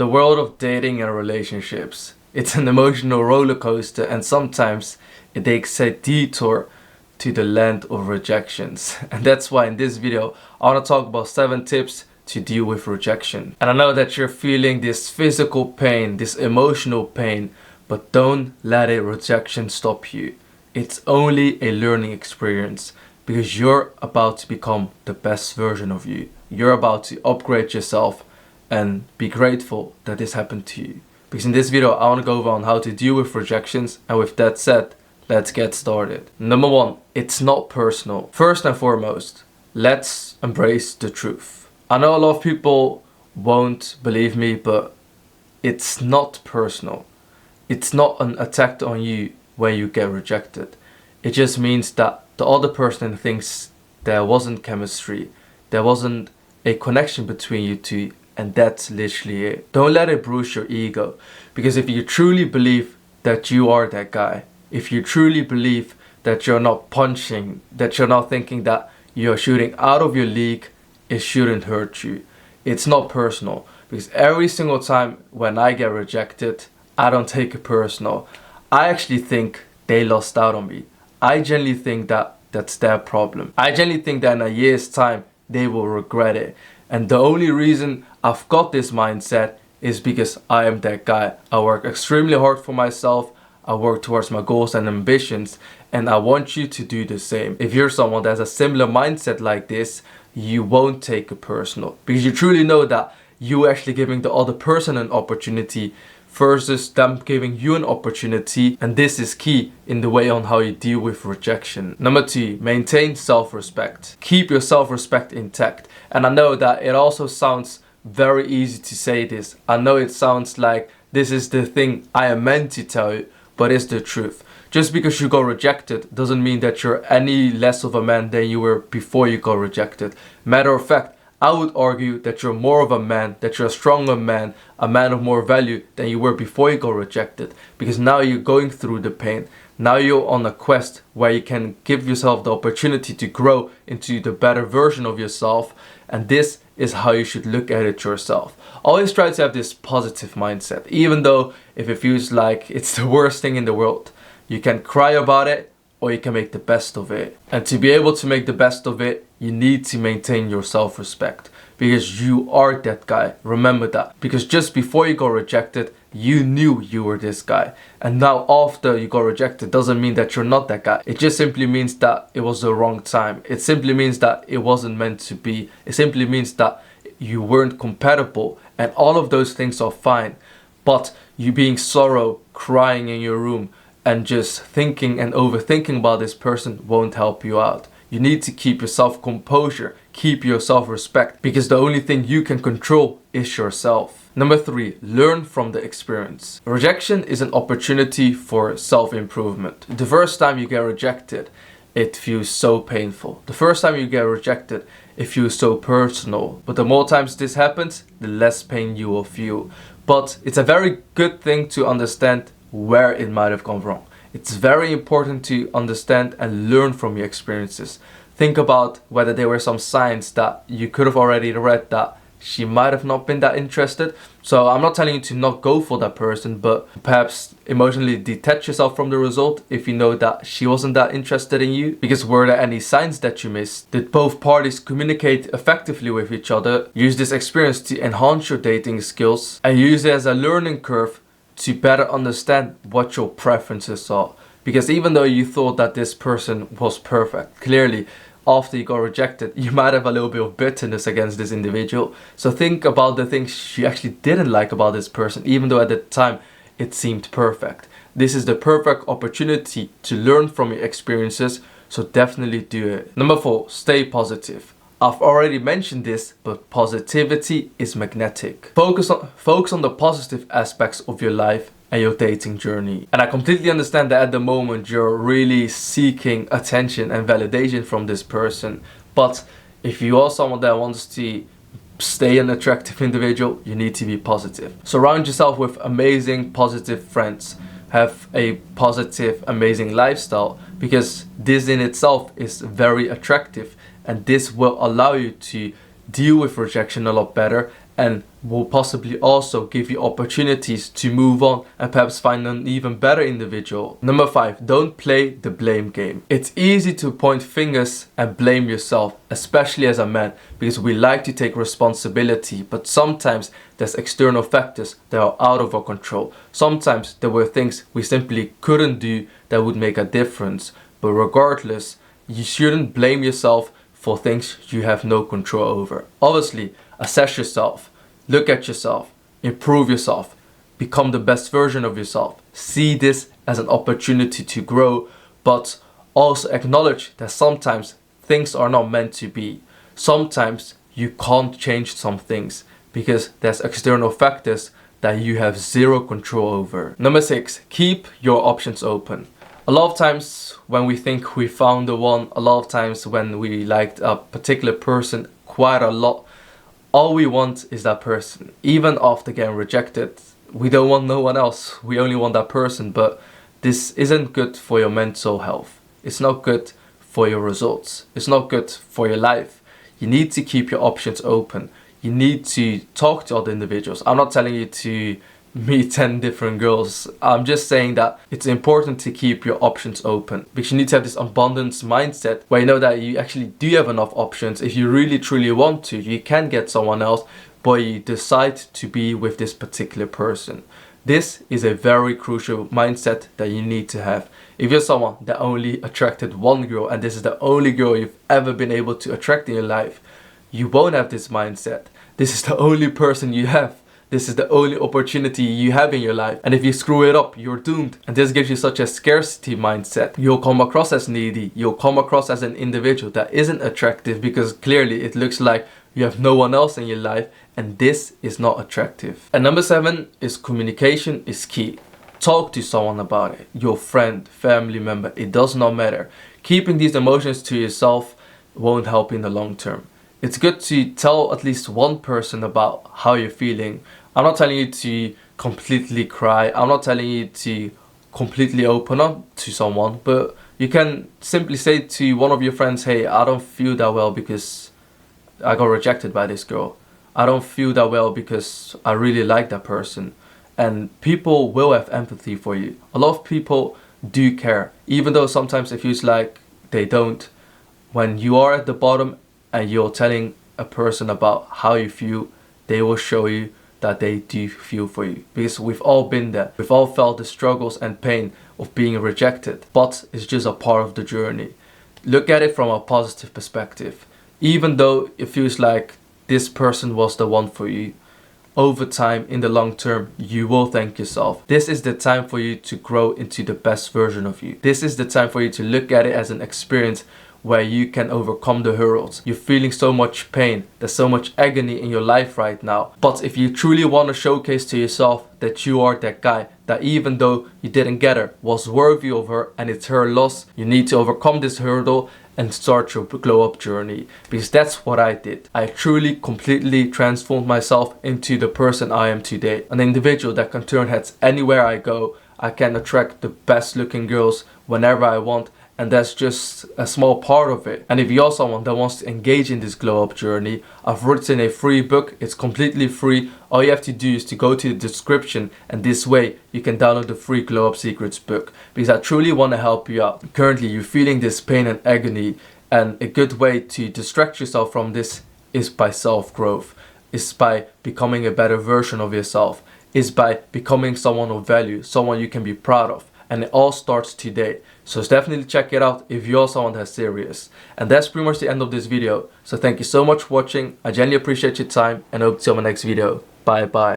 The world of dating and relationships. It's an emotional roller coaster, and sometimes it takes a detour to the land of rejections. And that's why in this video I want to talk about 7 tips to deal with rejection. And I know that you're feeling this physical pain, this emotional pain, but don't let a rejection stop you. It's only a learning experience, because you're about to become the best version of you. You're about to upgrade yourself and be grateful that this happened to you. Because in this video I want to go over on how to deal with rejections, and with that said, let's get started. Number 1, it's not personal. First and foremost, let's embrace the truth. I know a lot of people won't believe me, but it's not personal. It's not an attack on you when you get rejected. It just means that the other person thinks there wasn't chemistry, there wasn't a connection between you two, and that's literally it. Don't let it bruise your ego, because if you truly believe that you are that guy, if you truly believe that you're not punching, that you're not thinking that you're shooting out of your league, it shouldn't hurt you. It's not personal, because every single time when I get rejected, I don't take it personal. I actually think they lost out on me. I genuinely think that that's their problem. I genuinely think that in a year's time, they will regret it. And the only reason I've got this mindset is because I am that guy. I work extremely hard for myself. I work towards my goals and ambitions, and I want you to do the same. If you're someone that has a similar mindset like this, you won't take it personal, because you truly know that you're actually giving the other person an opportunity versus them giving you an opportunity, and this is key in the way on how you deal with rejection. Number 2, maintain self-respect. Keep your self-respect intact. And I know that it also sounds very easy to say this. I know it sounds like this is the thing I am meant to tell you, but it's the truth. Just because you got rejected doesn't mean that you're any less of a man than you were before you got rejected. Matter of fact, I would argue that you're more of a man, that you're a stronger man, a man of more value than you were before you got rejected. Because now you're going through the pain. Now you're on a quest where you can give yourself the opportunity to grow into the better version of yourself. And this is how you should look at it yourself. Always try to have this positive mindset, even though if it feels like it's the worst thing in the world. You can cry about it, or you can make the best of it. And to be able to make the best of it, you need to maintain your self-respect, because you are that guy. Remember that. Because just before you got rejected, you knew you were this guy. And now after you got rejected doesn't mean that you're not that guy. It just simply means that it was the wrong time. It simply means that it wasn't meant to be. It simply means that you weren't compatible, and all of those things are fine. But you being sorrow, crying in your room, and just thinking and overthinking about this person won't help you out. You need to keep your self-composure, keep your self-respect, because the only thing you can control is yourself. Number 3, learn from the experience. Rejection is an opportunity for self-improvement. The first time you get rejected, it feels so painful. The first time you get rejected, it feels so personal. But the more times this happens, the less pain you will feel. But it's a very good thing to understand where it might have gone wrong. It's very important to understand and learn from your experiences. Think about whether there were some signs that you could have already read that she might have not been that interested. So I'm not telling you to not go for that person, but perhaps emotionally detach yourself from the result if you know that she wasn't that interested in you. Because were there any signs that you missed? Did both parties communicate effectively with each other? Use this experience to enhance your dating skills, and use it as a learning curve to better understand what your preferences are. Because even though you thought that this person was perfect, clearly after you got rejected, you might have a little bit of bitterness against this individual. So think about the things you actually didn't like about this person, even though at the time it seemed perfect. This is the perfect opportunity to learn from your experiences, so definitely do it. Number 4, stay positive. I've already mentioned this, but positivity is magnetic. Focus on the positive aspects of your life and your dating journey. And I completely understand that at the moment you're really seeking attention and validation from this person. But if you are someone that wants to stay an attractive individual, you need to be positive. Surround yourself with amazing, positive friends. Have a positive, amazing lifestyle, because this in itself is very attractive, and this will allow you to deal with rejection a lot better and will possibly also give you opportunities to move on and perhaps find an even better individual. Number 5, don't play the blame game. It's easy to point fingers and blame yourself, especially as a man, because we like to take responsibility, but sometimes there's external factors that are out of our control. Sometimes there were things we simply couldn't do that would make a difference, but regardless, you shouldn't blame yourself for things you have no control over. Obviously, assess yourself, look at yourself, improve yourself, become the best version of yourself. See this as an opportunity to grow, but also acknowledge that sometimes things are not meant to be. Sometimes you can't change some things because there's external factors that you have zero control over. Number 6, keep your options open. A lot of times when we think we found the one, a lot of times when we liked a particular person quite a lot, all we want is that person. Even after getting rejected, we don't want no one else. We only want that person, but this isn't good for your mental health. It's not good for your results. It's not good for your life. You need to keep your options open. You need to talk to other individuals. I'm not telling you to meet 10 different girls. I'm just saying that it's important to keep your options open, because you need to have this abundance mindset where you know that you actually do have enough options. If you really truly want to, you can get someone else, but you decide to be with this particular person. This is a very crucial mindset that you need to have. If you're someone that only attracted one girl and this is the only girl you've ever been able to attract in your life, you won't have this mindset. This is the only person you have. This is the only opportunity you have in your life. And if you screw it up, you're doomed. And this gives you such a scarcity mindset. You'll come across as needy. You'll come across as an individual that isn't attractive, because clearly it looks like you have no one else in your life, and this is not attractive. And number 7 is communication is key. Talk to someone about it. Your friend, family member, it does not matter. Keeping these emotions to yourself won't help in the long term. It's good to tell at least one person about how you're feeling. I'm not telling you to completely cry. I'm not telling you to completely open up to someone, but you can simply say to one of your friends, hey, I don't feel that well because I got rejected by this girl. I don't feel that well because I really like that person. And people will have empathy for you. A lot of people do care, even though sometimes it feels like they don't. When you are at the bottom and you're telling a person about how you feel, they will show you that they do feel for you, because we've all been there. We've all felt the struggles and pain of being rejected, but it's just a part of the journey. Look at it from a positive perspective. Even though it feels like this person was the one for you, over time, in the long term, you will thank yourself. This is the time for you to grow into the best version of you. This is the time for you to look at it as an experience where you can overcome the hurdles. You're feeling so much pain, there's so much agony in your life right now. But if you truly want to showcase to yourself that you are that guy, that even though you didn't get her, was worthy of her and it's her loss, you need to overcome this hurdle and start your glow up journey. Because that's what I did. I truly, completely transformed myself into the person I am today. An individual that can turn heads anywhere I go. I can attract the best looking girls whenever I want. And that's just a small part of it. And if you're someone that wants to engage in this glow up journey, I've written a free book. It's completely free. All you have to do is to go to the description, and this way you can download the free Glow Up Secrets book, because I truly want to help you out. Currently you're feeling this pain and agony, and a good way to distract yourself from this is by self-growth, is by becoming a better version of yourself, is by becoming someone of value, someone you can be proud of. And it all starts today. So definitely check it out if you're someone that's serious. And that's pretty much the end of this video. So thank you so much for watching. I genuinely appreciate your time and hope to see you on my next video. Bye bye.